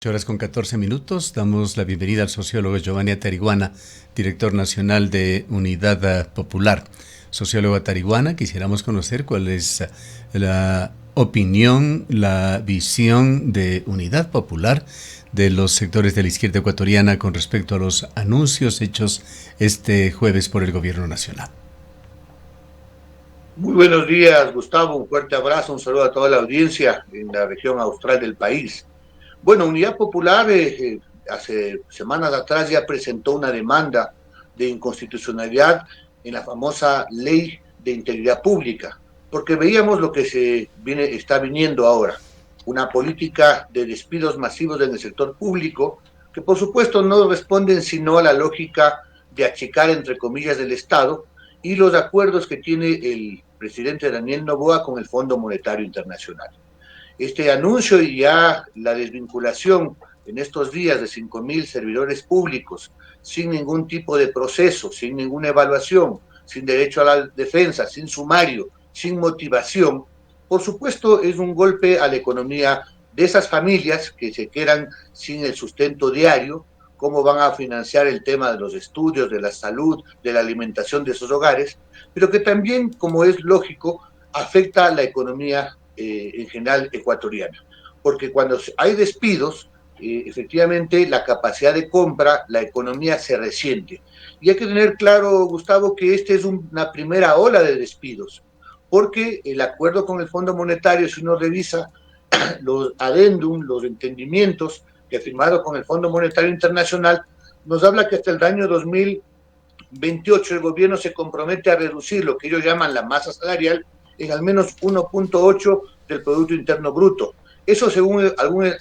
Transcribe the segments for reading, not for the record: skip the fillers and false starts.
8 horas con 14 minutos. Damos la bienvenida al sociólogo Giovanni Atariguana, director nacional de Unidad Popular. Sociólogo Atariguana, quisiéramos conocer cuál es la opinión, la visión de Unidad Popular de los sectores de la izquierda ecuatoriana con respecto a los anuncios hechos este jueves por el gobierno nacional. Muy buenos días, Gustavo. Un fuerte abrazo, un saludo a toda la audiencia en la región austral del país. Bueno, Unidad Popular hace semanas atrás ya presentó una demanda de inconstitucionalidad en la famosa Ley de Integridad Pública, porque veíamos lo que está viniendo ahora, una política de despidos masivos en el sector público, que por supuesto no responden sino a la lógica de achicar, entre comillas, del Estado y los acuerdos que tiene el presidente Daniel Noboa con el Fondo Monetario Internacional. Este anuncio y ya la desvinculación en estos días de 5.000 servidores públicos sin ningún tipo de proceso, sin ninguna evaluación, sin derecho a la defensa, sin sumario, sin motivación, por supuesto es un golpe a la economía de esas familias que se quedan sin el sustento diario, cómo van a financiar el tema de los estudios, de la salud, de la alimentación de esos hogares, pero que también, como es lógico, afecta a la economía en general ecuatoriana. Porque cuando hay despidos, efectivamente la capacidad de compra, la economía se resiente. Y hay que tener claro, Gustavo, que esta es una primera ola de despidos, porque el acuerdo con el Fondo Monetario, si uno revisa los adendum, los entendimientos que ha firmado con el Fondo Monetario Internacional, nos habla que hasta el año 2028 el gobierno se compromete a reducir lo que ellos llaman la masa salarial en al menos 1.8 del Producto Interno Bruto. Eso, según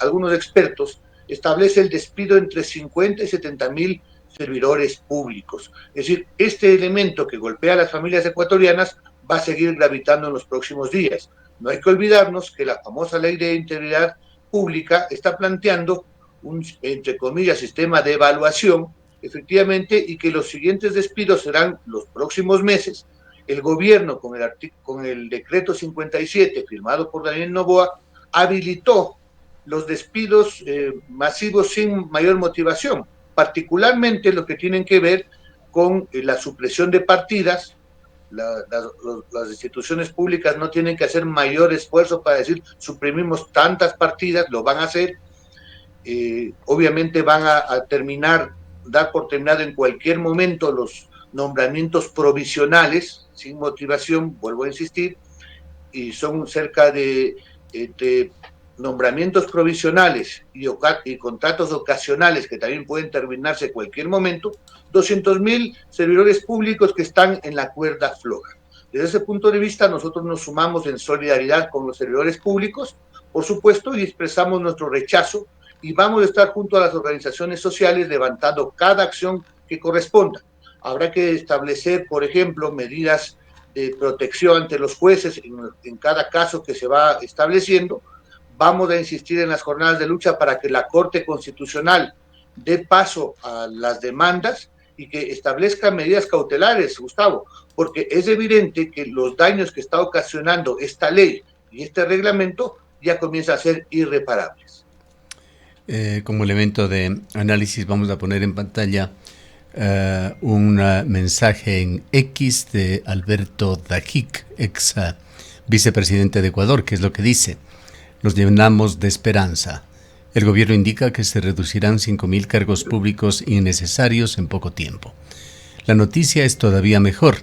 algunos expertos, establece el despido entre 50 y 70.000 servidores públicos. Es decir, este elemento que golpea a las familias ecuatorianas va a seguir gravitando en los próximos días. No hay que olvidarnos que la famosa Ley de Integridad Pública está planteando un, entre comillas, sistema de evaluación, efectivamente, y que los siguientes despidos serán los próximos meses. El gobierno, con el decreto 57 firmado por Daniel Noboa, habilitó los despidos masivos sin mayor motivación, particularmente los que tienen que ver con la supresión de partidas. Las instituciones públicas no tienen que hacer mayor esfuerzo para decir suprimimos tantas partidas, lo van a hacer. Obviamente van a dar por terminado en cualquier momento los nombramientos provisionales, sin motivación, vuelvo a insistir, y son cerca de nombramientos provisionales y contratos ocasionales que también pueden terminarse en cualquier momento, 200.000 servidores públicos que están en la cuerda floja. Desde ese punto de vista, nosotros nos sumamos en solidaridad con los servidores públicos, por supuesto, y expresamos nuestro rechazo y vamos a estar junto a las organizaciones sociales levantando cada acción que corresponda. Habrá que establecer, por ejemplo, medidas de protección ante los jueces en cada caso que se va estableciendo. Vamos a insistir en las jornadas de lucha para que la Corte Constitucional dé paso a las demandas y que establezca medidas cautelares, Gustavo, porque es evidente que los daños que está ocasionando esta ley y este reglamento ya comienzan a ser irreparables. Como elemento de análisis vamos a poner en pantalla un mensaje en X de Alberto Dajic, ex vicepresidente de Ecuador, que es lo que dice: nos llenamos de esperanza. El gobierno indica que se reducirán 5.000 cargos públicos innecesarios en poco tiempo. La noticia es todavía mejor.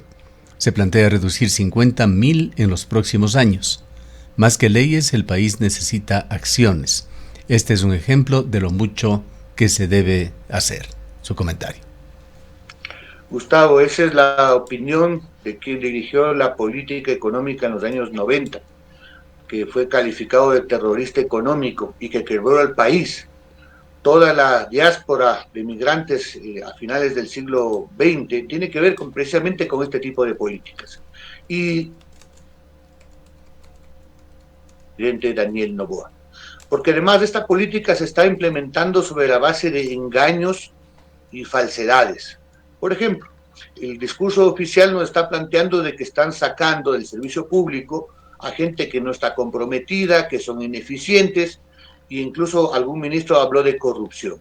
Se plantea reducir 50.000 en los próximos años. Más que leyes, el país necesita acciones. Este es un ejemplo de lo mucho que se debe hacer. Su comentario. Gustavo, esa es la opinión de quien dirigió la política económica en los años 90, que fue calificado de terrorista económico y que quebró al país. Toda la diáspora de migrantes a finales del siglo XX tiene que ver precisamente con este tipo de políticas. Y presidente Daniel Noboa. Porque además esta política se está implementando sobre la base de engaños y falsedades. Por ejemplo, el discurso oficial nos está planteando de que están sacando del servicio público a gente que no está comprometida, que son ineficientes, e incluso algún ministro habló de corrupción.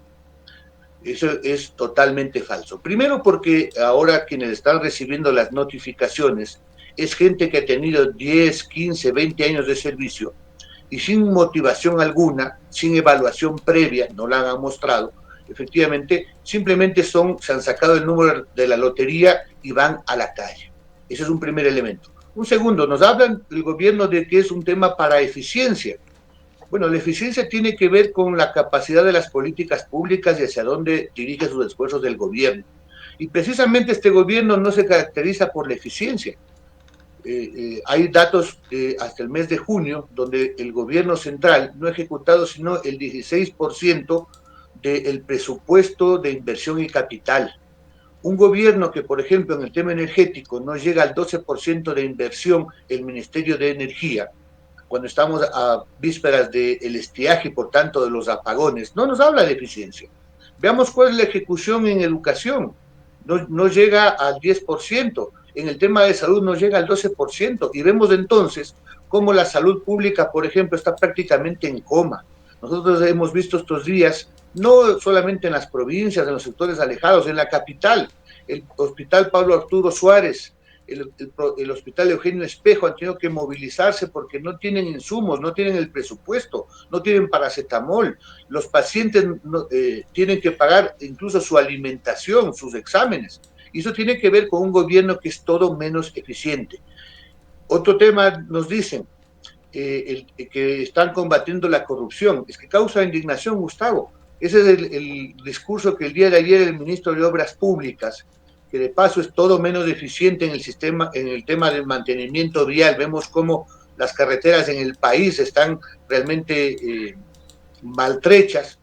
Eso es totalmente falso. Primero porque ahora quienes están recibiendo las notificaciones es gente que ha tenido 10, 15, 20 años de servicio y sin motivación alguna, sin evaluación previa, no la han mostrado, efectivamente, simplemente se han sacado el número de la lotería y van a la calle. Ese es un primer elemento. Un segundo, nos hablan el gobierno de que es un tema para eficiencia. Bueno, la eficiencia tiene que ver con la capacidad de las políticas públicas y hacia dónde dirige sus esfuerzos del gobierno. Y precisamente este gobierno no se caracteriza por la eficiencia. Hay datos hasta el mes de junio donde el gobierno central no ha ejecutado sino el 16% del presupuesto de inversión y capital. Un gobierno que, por ejemplo, en el tema energético no llega al 12% de inversión, el Ministerio de Energía, cuando estamos a vísperas del estiaje y por tanto de los apagones, no nos habla de eficiencia. Veamos cuál es la ejecución en educación. No llega al 10%. En el tema de salud no llega al 12%. Y vemos entonces cómo la salud pública, por ejemplo, está prácticamente en coma. Nosotros hemos visto estos días, no solamente en las provincias, en los sectores alejados, en la capital, el Hospital Pablo Arturo Suárez, el Hospital Eugenio Espejo han tenido que movilizarse porque no tienen insumos, no tienen el presupuesto, no tienen paracetamol. Los pacientes tienen que pagar incluso su alimentación, sus exámenes. Y eso tiene que ver con un gobierno que es todo menos eficiente. Otro tema nos dicen, que están combatiendo la corrupción. Es que causa indignación, Gustavo. Ese es el discurso que el día de ayer el ministro de Obras Públicas, que de paso es todo menos eficiente en el sistema, en el tema del mantenimiento vial. Vemos cómo las carreteras en el país están realmente maltrechas.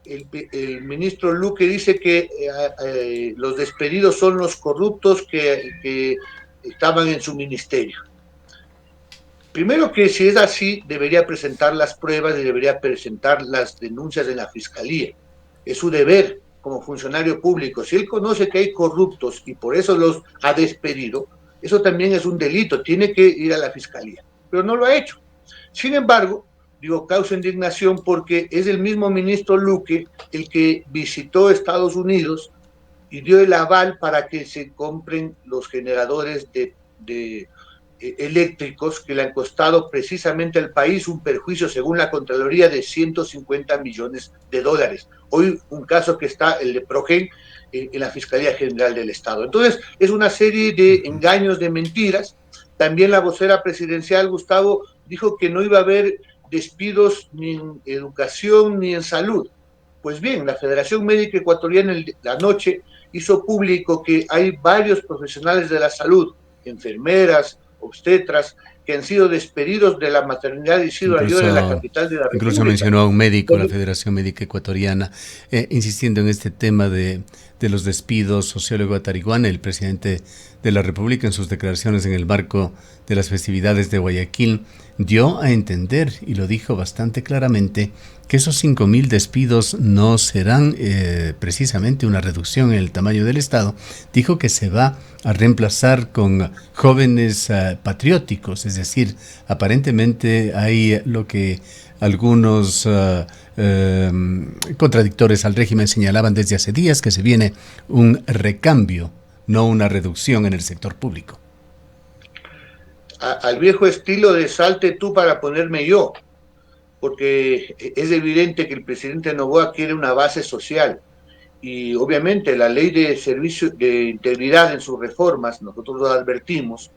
El ministro Luque dice que los despedidos son los corruptos que estaban en su ministerio. Primero que si es así, debería presentar las pruebas y debería presentar las denuncias en la fiscalía. Es su deber como funcionario público. Si él conoce que hay corruptos y por eso los ha despedido, eso también es un delito, tiene que ir a la fiscalía. Pero no lo ha hecho. Sin embargo, digo, causa indignación porque es el mismo ministro Luque el que visitó Estados Unidos y dio el aval para que se compren los generadores de eléctricos que le han costado precisamente al país un perjuicio, según la Contraloría, de 150 millones de dólares. Hoy un caso que está, el de Progen, en la Fiscalía General del Estado. Entonces, es una serie de engaños, de mentiras. También la vocera presidencial, Gustavo, dijo que no iba a haber despidos ni en educación ni en salud. Pues bien, la Federación Médica Ecuatoriana la noche hizo público que hay varios profesionales de la salud, enfermeras, obstetras, que han sido despedidos de la maternidad Isidro Ayora en la capital de la República. Incluso mencionó a un médico, la Federación Médica Ecuatoriana, insistiendo en este tema de los despidos. Sociólogo Atariguana, el presidente de la República, en sus declaraciones en el marco de las festividades de Guayaquil, dio a entender, y lo dijo bastante claramente, que esos 5.000 despidos no serán precisamente una reducción en el tamaño del Estado. Dijo que se va a reemplazar con jóvenes patrióticos, es decir, aparentemente hay lo que algunos contradictores al régimen señalaban desde hace días, que se viene un recambio, no una reducción en el sector público. Al viejo estilo de salte tú para ponerme yo, porque es evidente que el presidente Noboa quiere una base social y obviamente la ley de servicio de integridad en sus reformas, nosotros lo advertimos,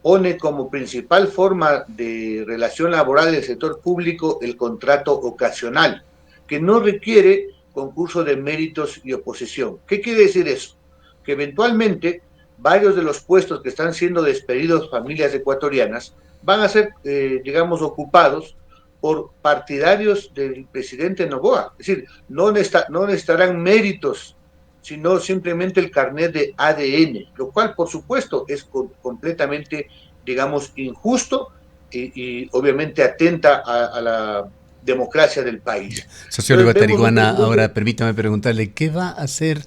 pone como principal forma de relación laboral del sector público el contrato ocasional, que no requiere concurso de méritos y oposición. ¿Qué quiere decir eso? Que eventualmente varios de los puestos que están siendo despedidos familias ecuatorianas van a ser, digamos, ocupados por partidarios del presidente Noboa. Es decir, no necesitarán méritos, sino simplemente el carnet de ADN, lo cual, por supuesto, es completamente, digamos, injusto y obviamente atenta a la democracia del país. Sociólogo Atariguana, ahora permítame preguntarle, ¿qué va a hacer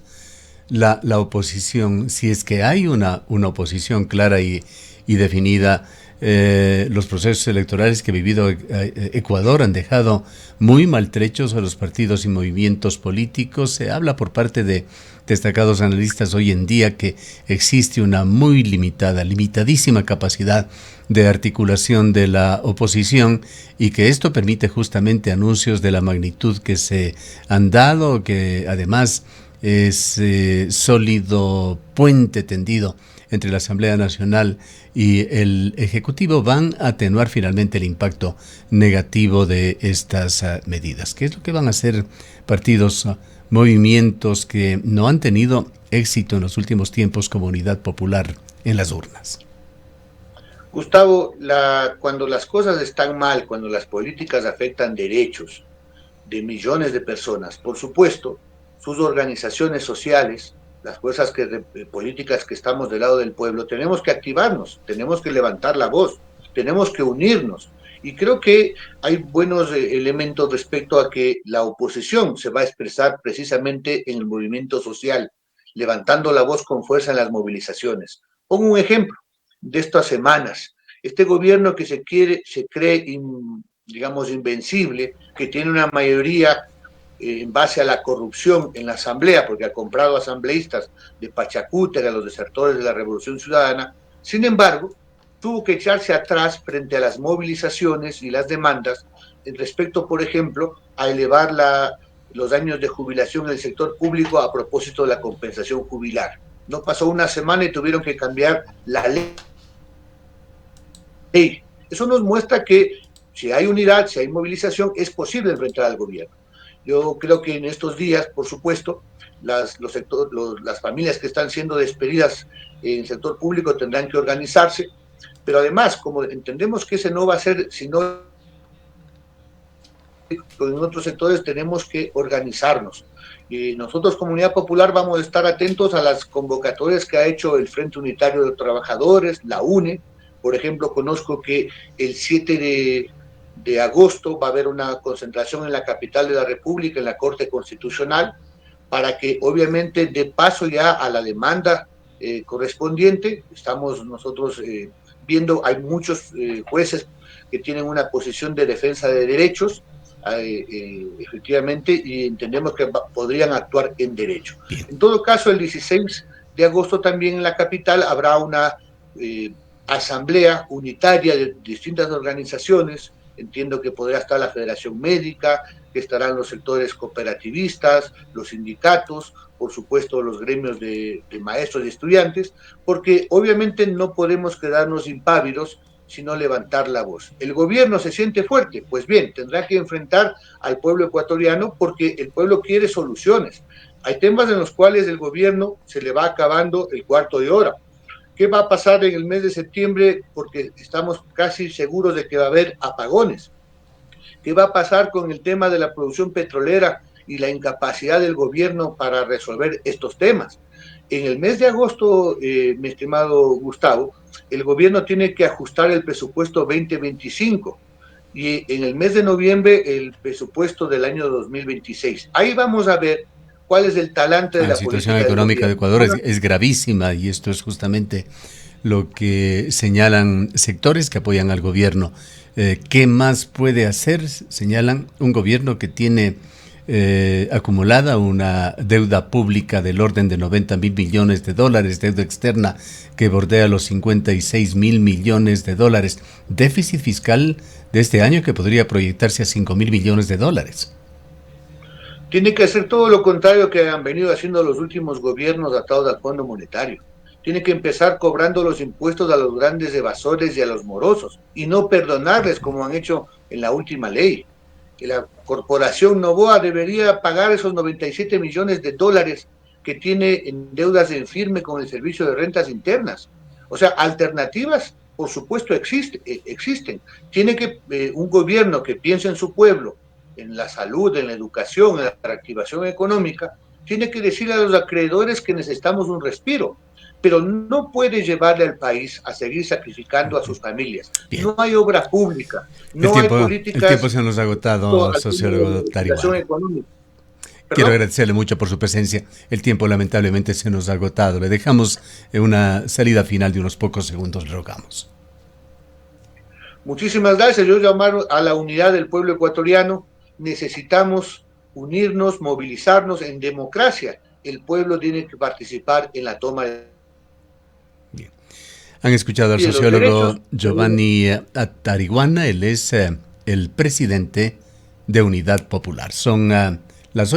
la oposición, si es que hay una oposición clara y definida Los procesos electorales que ha vivido Ecuador han dejado muy maltrechos a los partidos y movimientos políticos. Se habla por parte de destacados analistas hoy en día que existe una muy limitadísima capacidad de articulación de la oposición y que esto permite justamente anuncios de la magnitud que se han dado, que además es sólido puente tendido entre la Asamblea Nacional y el Ejecutivo, van a atenuar finalmente el impacto negativo de estas medidas. ¿Qué es lo que van a hacer partidos, movimientos que no han tenido éxito en los últimos tiempos como Unidad Popular en las urnas? Gustavo, cuando las cosas están mal, cuando las políticas afectan derechos de millones de personas, por supuesto, sus organizaciones sociales, las fuerzas políticas que estamos del lado del pueblo, tenemos que activarnos, tenemos que levantar la voz, tenemos que unirnos. Y creo que hay buenos elementos respecto a que la oposición se va a expresar precisamente en el movimiento social, levantando la voz con fuerza en las movilizaciones. Pongo un ejemplo de estas semanas. Este gobierno que se cree, digamos, invencible, que tiene una mayoría en base a la corrupción en la asamblea, porque ha comprado asambleístas de Pachacútera, los desertores de la Revolución Ciudadana. Sin embargo, tuvo que echarse atrás frente a las movilizaciones y las demandas respecto, por ejemplo, a elevar los años de jubilación en el sector público a propósito de la compensación jubilar. No pasó una semana y tuvieron que cambiar la ley. Eso nos muestra que si hay unidad, si hay movilización, es posible enfrentar al gobierno. Yo creo que en estos días, por supuesto, las familias que están siendo despedidas en el sector público tendrán que organizarse, pero además, como entendemos que ese no va a ser, sino en otros sectores tenemos que organizarnos. Y nosotros, Comunidad Popular, vamos a estar atentos a las convocatorias que ha hecho el Frente Unitario de Trabajadores, la UNE. Por ejemplo, conozco que el 7 de agosto va a haber una concentración en la capital de la República, en la Corte Constitucional, para que obviamente dé paso ya a la demanda correspondiente. Estamos nosotros viendo, hay muchos jueces que tienen una posición de defensa de derechos, efectivamente, y entendemos que podrían actuar en derecho. En todo caso, el 16 de agosto también en la capital habrá una asamblea unitaria de distintas organizaciones. Entiendo que podrá estar la Federación Médica, que estarán los sectores cooperativistas, los sindicatos, por supuesto los gremios de maestros y estudiantes, porque obviamente no podemos quedarnos impávidos, sino levantar la voz. ¿El gobierno se siente fuerte? Pues bien, tendrá que enfrentar al pueblo ecuatoriano porque el pueblo quiere soluciones. Hay temas en los cuales el gobierno se le va acabando el cuarto de hora. ¿Qué va a pasar en el mes de septiembre? Porque estamos casi seguros de que va a haber apagones. ¿Qué va a pasar con el tema de la producción petrolera y la incapacidad del gobierno para resolver estos temas? En el mes de agosto, mi estimado Gustavo, el gobierno tiene que ajustar el presupuesto 2025 y en el mes de noviembre el presupuesto del año 2026. Ahí vamos a ver cuál es el talante de la situación económica de Ecuador es gravísima y esto es justamente lo que señalan sectores que apoyan al gobierno. ¿Qué más puede hacer? Señalan un gobierno que tiene acumulada una deuda pública del orden de 90.000 millones de dólares, deuda externa que bordea los 56.000 millones de dólares, déficit fiscal de este año que podría proyectarse a 5.000 millones de dólares. Tiene que hacer todo lo contrario que han venido haciendo los últimos gobiernos atados al Fondo Monetario. Tiene que empezar cobrando los impuestos a los grandes evasores y a los morosos y no perdonarles como han hecho en la última ley. Que la corporación Novoa debería pagar esos 97 millones de dólares que tiene en deudas en firme con el Servicio de Rentas Internas. O sea, alternativas, por supuesto, existen. Tiene que un gobierno que piense en su pueblo, en la salud, en la educación, en la reactivación económica, tiene que decirle a los acreedores que necesitamos un respiro, pero no puede llevarle al país a seguir sacrificando a sus familias. Bien. No hay obra pública, no hay políticas... El tiempo se nos ha agotado, sociólogo Tarihuana. Quiero agradecerle mucho por su presencia. El tiempo lamentablemente se nos ha agotado. Le dejamos una salida final de unos pocos segundos, le rogamos. Muchísimas gracias. Yo llamar a la unidad del pueblo ecuatoriano. Necesitamos unirnos, movilizarnos en democracia. El pueblo tiene que participar en la toma de Han escuchado al los derechos. sociólogo Giovanni Atariguana, él es el presidente de Unidad Popular. Son las 8.